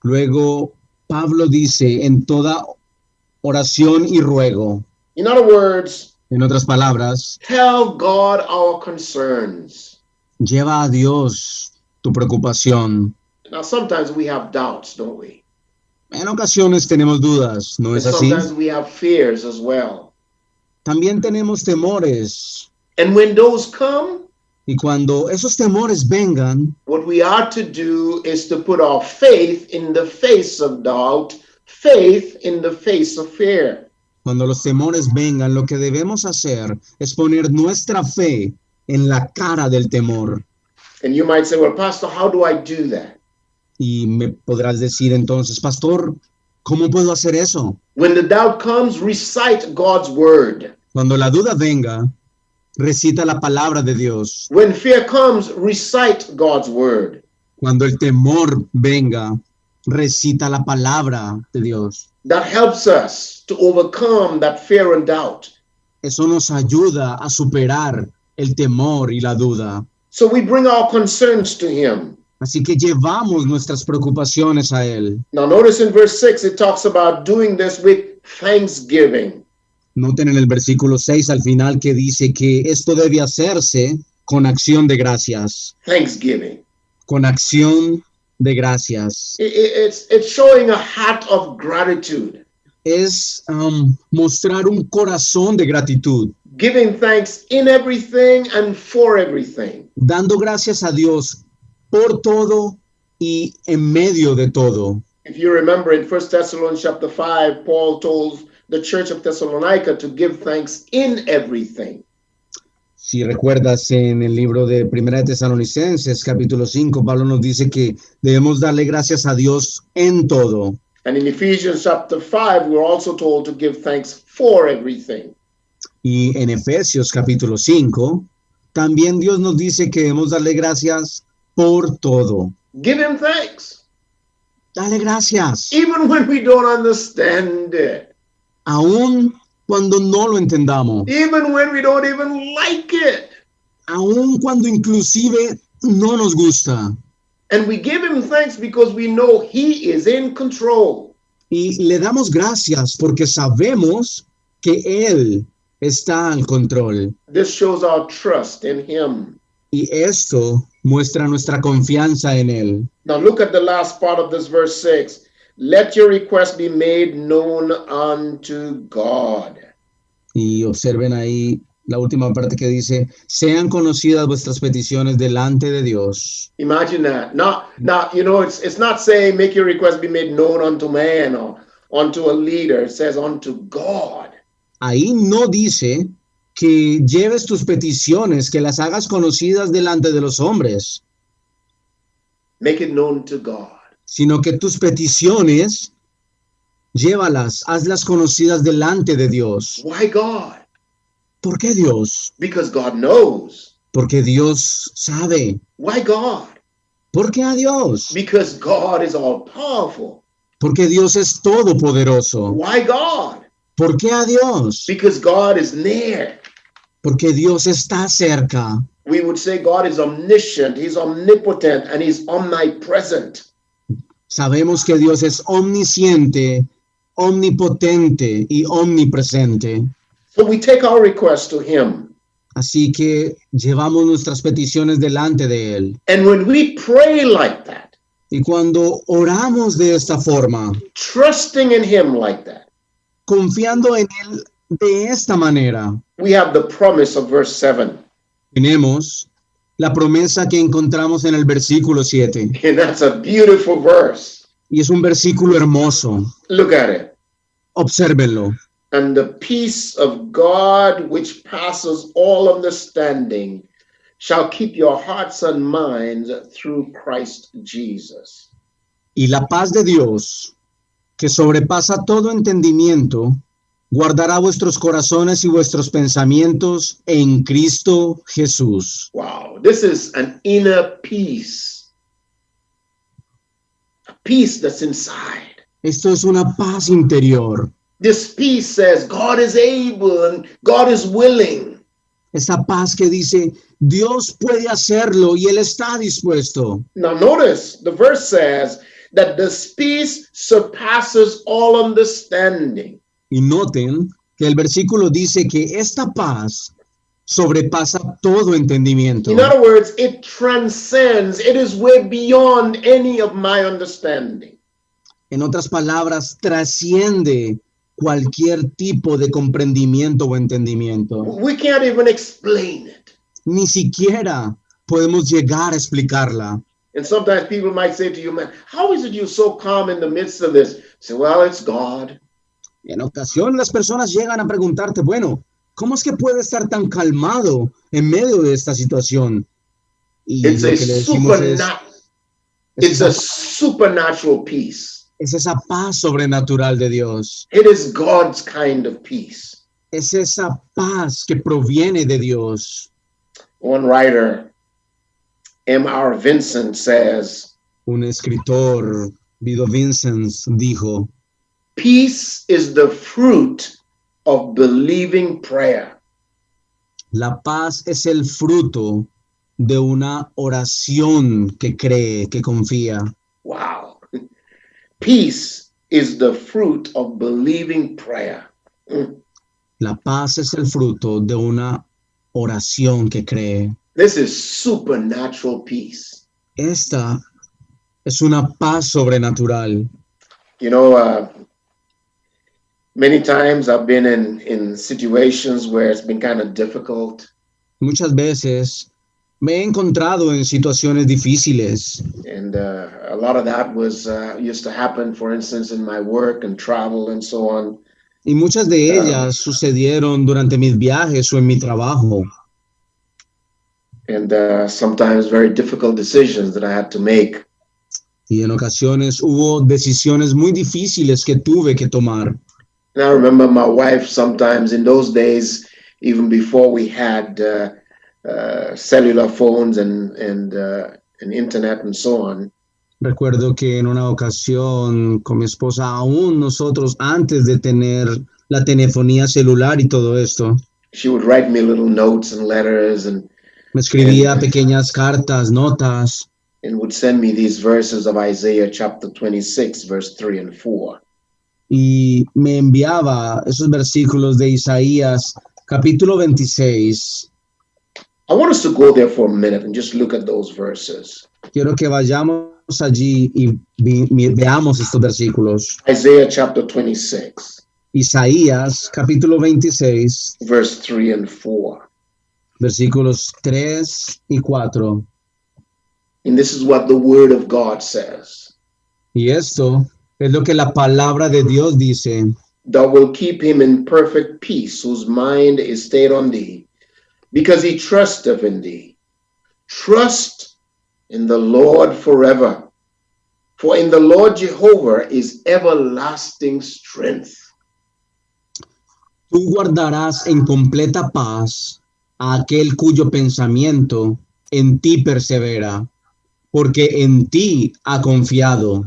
Luego, Pablo dice, en toda oración y ruego. In other words, En otras palabras, tell God our concerns. lleva a Dios tu preocupación. Now, sometimes we have doubts, don't we? En ocasiones tenemos dudas, ¿no And es así? sometimes we have fears as well. También tenemos temores. And when those come, Y cuando esos temores vengan, what we are to do is to put our faith in the face of doubt, faith in the face of fear. cuando los temores vengan, lo que debemos hacer es poner nuestra fe en la cara del temor. And you might say, well, Pastor, how do I do that? Y me podrás decir entonces, pastor, ¿cómo puedo hacer eso? When the doubt comes, recite God's word. Cuando la duda venga, recita la palabra de Dios. When fear comes, recite God's word. Cuando el temor venga, recita la palabra de Dios. That helps us to overcome that fear and doubt. Eso nos ayuda a superar el temor y la duda. So we bring our concerns to Him. Así que llevamos nuestras preocupaciones a Él. Now notice in verse 6, it talks about doing this with thanksgiving. Noten en el versículo 6 al final que dice que esto debe hacerse con acción de gracias. Thanksgiving. Con acción de gracias. It's showing a heart of gratitude. Es mostrar un corazón de gratitud. Giving thanks in everything and for everything. Dando gracias a Dios por todo y en medio de todo. If you remember in 1 Thessalonians chapter 5, Paul told the church of Thessalonica to give thanks in everything. Si recuerdas en el libro de Primera de Tesalonicenses, capítulo 5, Pablo nos dice que debemos darle gracias a Dios en todo. And in Ephesians chapter 5, we're also told to give thanks for everything. Y en Efesios capítulo 5, también Dios nos dice que debemos darle gracias por todo. Give him thanks. Dale gracias. Even when we don't understand it. Aún cuando no lo entendamos. Even when we don't even like it. Aún cuando inclusive no nos gusta. And we give him thanks because we know he is in control. Y le damos gracias porque sabemos que Él está al control. This shows our trust in him. Y esto muestra nuestra confianza en Él. Now look at the last part of this verse 6. Let your request be made known unto God. Y observen ahí la última parte que dice, sean conocidas vuestras peticiones delante de Dios. Imagine that. Now, you know, it's not saying make your request be made known unto man or unto a leader. It says unto God. Ahí no dice que lleves tus peticiones, que las hagas conocidas delante de los hombres, Make it known to God. sino que tus peticiones, llévalas, hazlas conocidas delante de Dios. Why God? ¿Por qué Dios? Because God knows. Porque Dios sabe. Why God? ¿Por qué a Dios? Because God is all powerful. Porque Dios es todopoderoso. Why God? ¿Por qué a Dios? Because God is near. Porque Dios está cerca. We would say God is omniscient, he's omnipotent, and he's omnipresent. Sabemos que Dios es omnisciente, omnipotente y omnipresente. So we take our request to him. Así que llevamos nuestras peticiones delante de Él. And when we pray like that, Y cuando oramos de esta forma, trusting in him like that, confiando en Él de esta manera, we have the promise of verse 7. tenemos la promesa que encontramos en el versículo 7. And that's a beautiful verse. Y es un versículo hermoso. Look at it. Obsérvenlo. And the peace of God, which passes all understanding, shall keep your hearts and minds through Christ Jesus. Y la paz de Dios, que sobrepasa todo entendimiento, guardará vuestros corazones y vuestros pensamientos en Cristo Jesús. Wow, this is an inner peace. A peace that's inside. Esto es una paz interior. This peace says God is able and God is willing. Esta paz que dice, Dios puede hacerlo y Él está dispuesto. Now notice, the verse says that this peace surpasses all understanding. Y noten que el versículo dice que esta paz sobrepasa todo entendimiento. In other words, it transcends, it is way beyond any of my understanding. En otras palabras, trasciende cualquier tipo de comprendimiento o entendimiento. We can't even explain it. Ni siquiera podemos llegar a explicarla. And sometimes people might say to you, man, how is it you're so calm in the midst of this? Say, well, it's God. En ocasión las personas llegan a preguntarte, bueno, ¿cómo es que puede estar tan calmado en medio de esta situación? Y It's lo a, que le decimos es it's a esa, supernatural peace. es esa paz sobrenatural de Dios. It is God's kind of peace. Es esa paz que proviene de Dios. One writer, M.R. Vincent, says, Un escritor, Vido Vincent, dijo, peace is the fruit of believing prayer. la paz es el fruto de una oración que cree, que confía. Wow. Peace is the fruit of believing prayer. La paz es el fruto de una oración que cree. This is supernatural peace. Esta es una paz sobrenatural. You know, many times I've been in situations where it's been kind of difficult. Muchas veces me he encontrado en situaciones difíciles And a lot of that was used to happen, for instance, in my work and travel and so on. y muchas de ellas sucedieron durante mis viajes o en mi trabajo. And sometimes very difficult decisions that I had to make. Y en ocasiones hubo decisiones muy difíciles que tuve que tomar. And I remember my wife sometimes in those days, even before we had cellular phones and internet and so on. Recuerdo que en una ocasión con mi esposa, aún nosotros antes de tener la telefonía celular y todo esto, She would write me little notes and letters and me escribía pequeñas cartas, notas, would send me these verses of Isaiah chapter 26, verse 3 and 4. y me enviaba esos versículos de Isaías, capítulo 26. I want us to go there for a minute and just look at those verses. Quiero que vayamos allí y veamos estos versículos. Isaiah chapter 26, Isaías, capítulo 26, verse 3 and 4. versículos 3 y 4. And this is what the word of God says. Y esto es lo que la palabra de Dios dice. Thou wilt keep him in perfect peace, whose mind is stayed on thee, because he trusteth in thee. Trust in the Lord forever, for in the Lord Jehovah is everlasting strength. Tú guardarás en completa paz a aquel cuyo pensamiento en ti persevera, porque en ti ha confiado.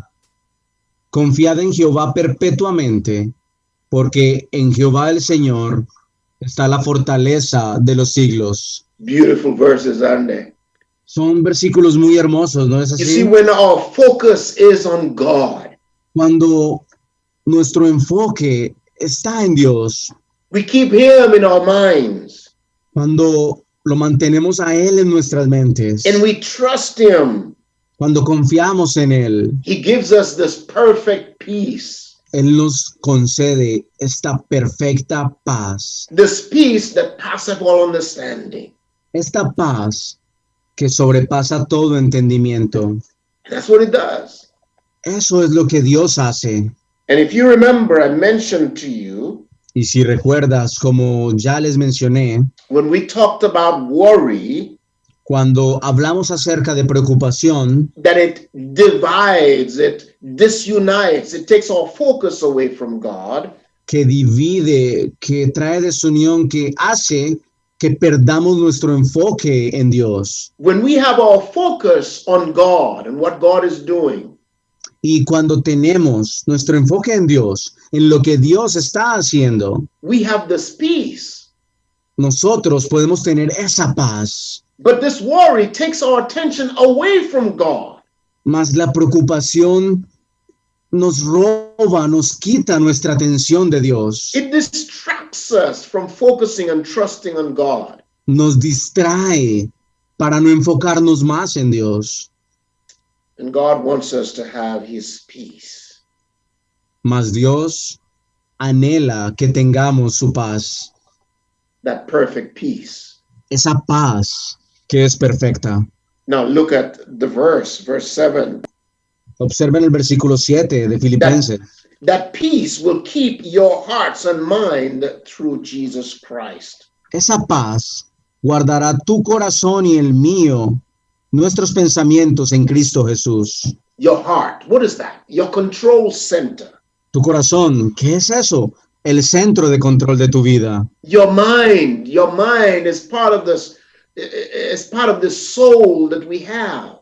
Confiad en Jehová perpetuamente, porque en Jehová el Señor está la fortaleza de los siglos. Beautiful verses, aren't they? Son versículos muy hermosos, ¿no es You see, así? when our focus is on God, Cuando nuestro enfoque está en Dios, we keep him in our minds, cuando lo mantenemos a Él en nuestras mentes, and we trust him. cuando confiamos en Él, He gives us this perfect peace, Él nos concede esta perfecta paz, this peace that passeth all understanding. esta paz que sobrepasa todo entendimiento. That's what it does. Eso es lo que Dios hace. And if you remember, I mentioned to you Y si recuerdas, como ya les mencioné, when we talked about worry, cuando hablamos acerca de preocupación, that it divides, it disunites, it takes our focus away from God. que divide, que trae desunión, que hace que perdamos nuestro enfoque en Dios. When we have our focus on God and what God is doing, Y cuando tenemos nuestro enfoque en Dios, en lo que Dios está haciendo, we have this peace. nosotros podemos tener esa paz. But this worry takes our attention away from God. Mas la preocupación nos roba, nos quita nuestra atención de Dios. It distracts us from focusing and trusting on God. Nos distrae para no enfocarnos más en Dios. And God wants us to have his peace. Mas Dios anhela que tengamos su paz, That perfect peace. esa paz que es perfecta. Now look at the verse 7. Observen el versículo 7 de Filipenses. That peace will keep your hearts and mind through Jesus Christ. Esa paz guardará tu corazón y el mío, nuestros pensamientos en Cristo Jesús. Your heart, what is that? Your control center. Tu corazón, ¿qué es eso? El centro de control de tu vida. Your mind is part of this soul that we have.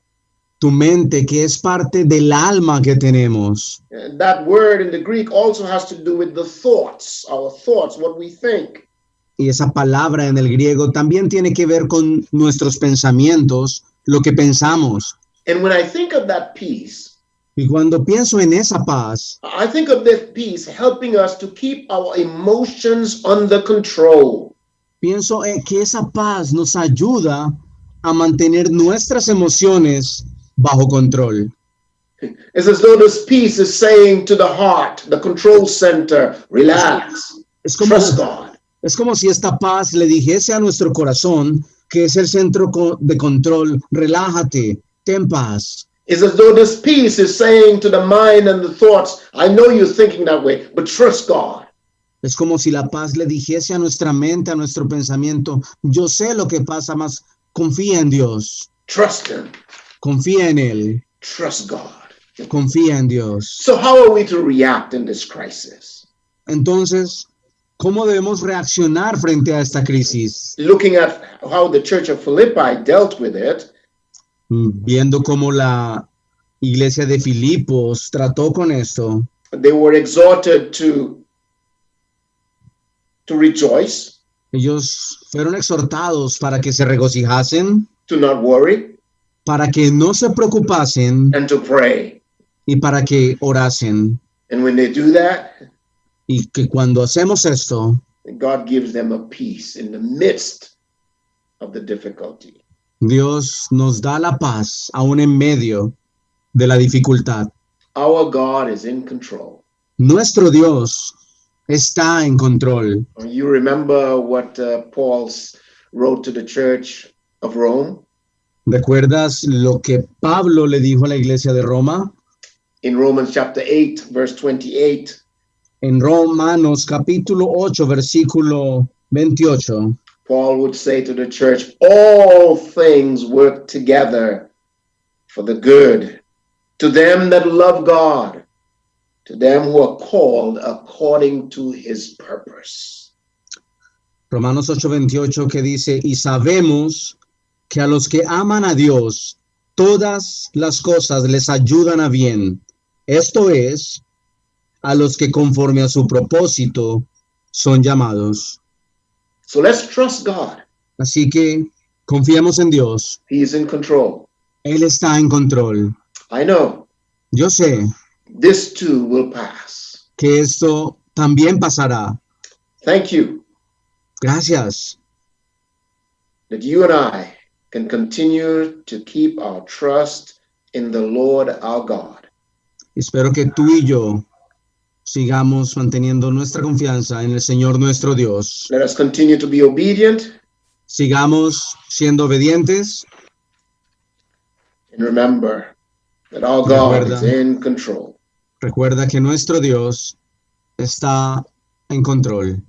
Tu mente, que es parte del alma que tenemos. And that word in the Greek also has to do with the thoughts, our thoughts, what we think. Y esa palabra en el griego también tiene que ver con nuestros pensamientos, lo que pensamos. And when I think of that peace, Y cuando pienso en esa paz, I think of this peace helping us to keep our emotions under control. pienso en que esa paz nos ayuda a mantener nuestras emociones bajo control. It's as though this peace is saying to the heart, the control center, relax, Es como, trust God. es como si esta paz le dijese a nuestro corazón, que es el centro de control, relájate, ten paz. It's as though this peace is saying to the mind and the thoughts, I know you're thinking that way, but trust God. Es como si la paz le dijese a nuestra mente, a nuestro pensamiento, yo sé lo que pasa, más confía en Dios, Trust Him. confía en Él, Trust God. confía en Dios. So how are we to react in this crisis? Entonces, ¿cómo debemos reaccionar frente a esta crisis? Looking at how the church of Philippi dealt with it, Viendo cómo la iglesia de Filipos trató con esto, they were exhorted to rejoice, ellos fueron exhortados para que se regocijasen, to not worry, para que no se preocupasen and to pray. y para que orasen. And when they do that, Y que cuando hacemos esto, God gives them a peace in the midst of the difficulty. Dios nos da la paz aún en medio de la dificultad. Our God is in control. Nuestro Dios está en control. You remember what Paul wrote to the church of Rome? ¿Recuerdas lo que Pablo le dijo a la iglesia de Roma? In Romans chapter 8, verse 28, En Romanos capítulo 8, versículo 28, Paul would say to the church, all things work together for the good to them that love God, to them who are called according to his purpose. Romanos 8, 28, que dice, y sabemos que a los que aman a Dios, todas las cosas les ayudan a bien. Esto es, a los que conforme a su propósito son llamados. So let's trust God. Así que confiemos en Dios. He is in control. Él está en control. I know Yo sé this too will pass. que esto también pasará. Thank you Gracias. that you and I can continue to keep our trust in the Lord our God. Espero que tú y yo sigamos manteniendo nuestra confianza en el Señor nuestro Dios. Let us continue to be obedient Sigamos siendo obedientes. and remember that our God Recuerda. is in control. Recuerda que nuestro Dios está en control.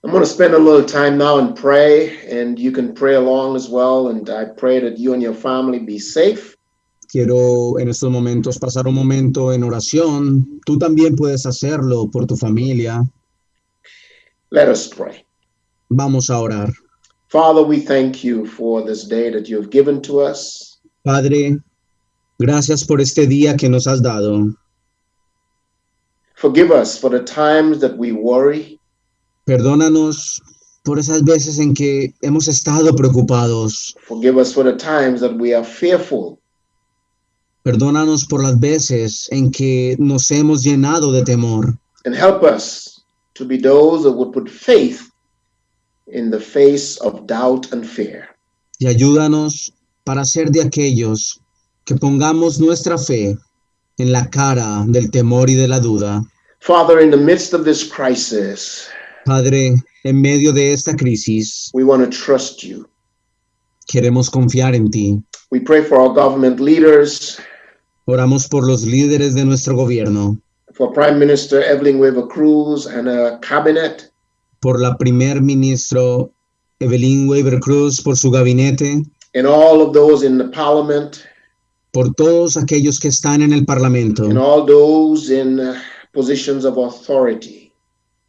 I'm going to spend a little time now and pray, and you can pray along as well. And I pray that you and your family be safe. Quiero en estos momentos pasar un momento en oración. Tú también puedes hacerlo por tu familia. Let us pray. Vamos a orar. Father, we thank you for this day that you have given to us. Padre, gracias por este día que nos has dado. Forgive us for the times that we worry. Perdónanos por esas veces en que hemos estado preocupados. Forgive us for the times that we are fearful. Perdónanos por las veces en que nos hemos llenado de temor. And help us to be those that would put faith in the face of doubt and fear. Y ayúdanos para ser de aquellos que pongamos nuestra fe en la cara del temor y de la duda. Father, in the midst of this crisis, Padre, en medio de esta crisis, we want to trust you. queremos confiar en ti. We pray for our government leaders, Oramos por los líderes de nuestro gobierno, for Prime Minister Evelyn Weaver Cruz and her cabinet, por la primer ministro Evelyn Weaver Cruz, por su gabinete, and all of those in the parliament, por todos aquellos que están en el Parlamento, and all those in positions of authority.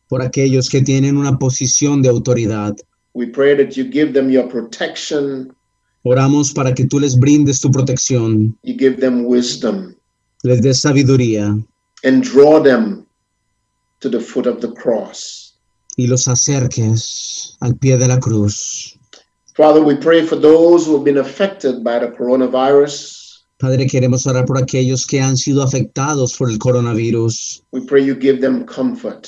por aquellos que tienen una posición de autoridad. We pray that you give them your protection, Oramos para que tú les brindes tu protección, you give them wisdom, les des sabiduría and draw them to the foot of the cross. y los acerques al pie de la cruz. Father, we pray for those who have been affected by the coronavirus. Padre, queremos orar por aquellos que han sido afectados por el coronavirus. We pray you give them comfort.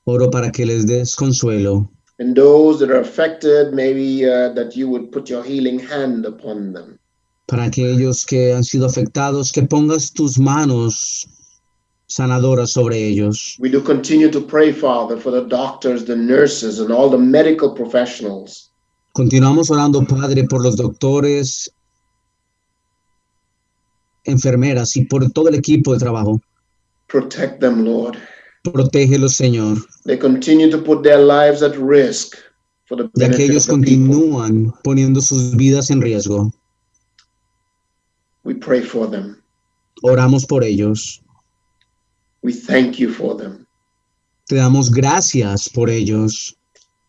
Oro para que les des consuelo. And those that are affected, maybe that you would put your healing hand upon them. Para aquellos que han sido afectados, que pongas tus manos sanadoras sobre ellos. We do continue to pray, Father, for the doctors, the nurses, and all the medical professionals. Continuamos orando, Padre, por los doctores, enfermeras y por todo el equipo de trabajo. Protect them, Lord. Protégelos, Señor. They continue to put their lives at risk for the Ya que benefit ellos of the people. continúan poniendo sus vidas en riesgo. We pray for them. Oramos por ellos. We thank you for them. Te damos gracias por ellos.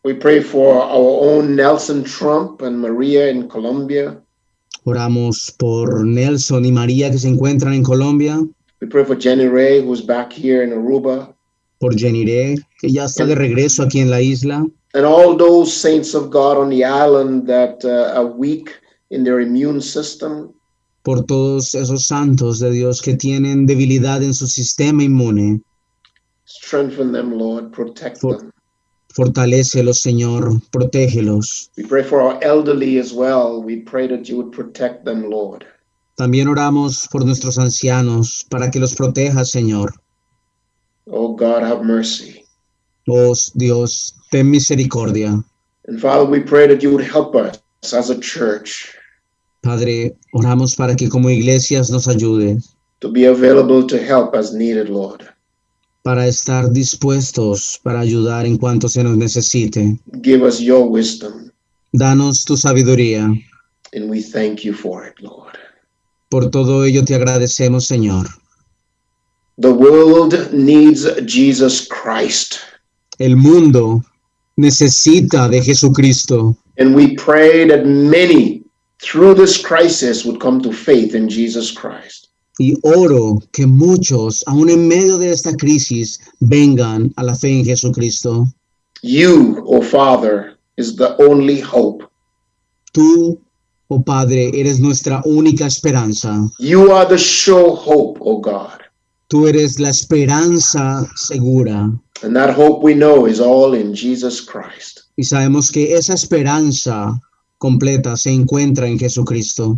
We pray for our own Nelson Trump and Maria in Colombia. Oramos por Nelson y María que se encuentran en Colombia. We pray for Jenny Ray, who's back here in Aruba. Por Jeniré, que ya está de regreso aquí en la isla. And all those saints of God on the island that are weak in their immune system. Por todos esos santos de Dios que tienen debilidad en su sistema inmune. Strengthen them, Lord. Protect them. Fortalécelos, Señor. Protégelos. We pray for our elderly as well. We pray that you would protect them, Lord. También oramos por nuestros ancianos para que los protejas, Señor. Oh God, have mercy. Oh Dios, ten misericordia. And Father, we pray that you would help us as a church Padre, oramos para que como iglesias nos ayude, to be available to help as needed, Lord. para estar dispuestos para ayudar en cuanto se nos necesite. Give us your wisdom, Danos tu sabiduría. and we thank you for it, Lord. Por todo ello te agradecemos, Señor. The world needs Jesus Christ, El mundo necesita de Jesucristo and we pray that many through this crisis would come to faith in Jesus Christ. y oro que muchos, aún en medio de esta crisis, vengan a la fe en Jesucristo. You, oh Father, is the only hope. Tú, oh Padre, eres nuestra única esperanza. You are the sure hope, oh God. Tú eres la esperanza segura. And that hope we know is all in Jesus Christ. Y sabemos que esa esperanza completa se encuentra en Jesucristo.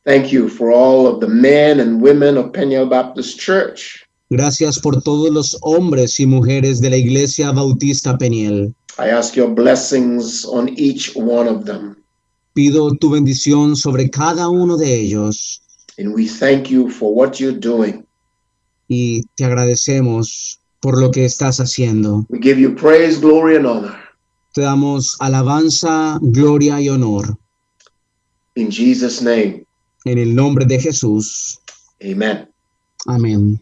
Thank you for all of the men and women of Peniel Baptist Church. Gracias por todos los hombres y mujeres de la Iglesia Bautista Peniel. I ask your blessings on each one of them. Pido tu bendición sobre cada uno de ellos And we thank you for what you're doing. y te agradecemos por lo que estás haciendo. We give you praise, glory, and honor. Te damos alabanza, gloria y honor. In Jesus' name, En el nombre de Jesús. amen. Amén.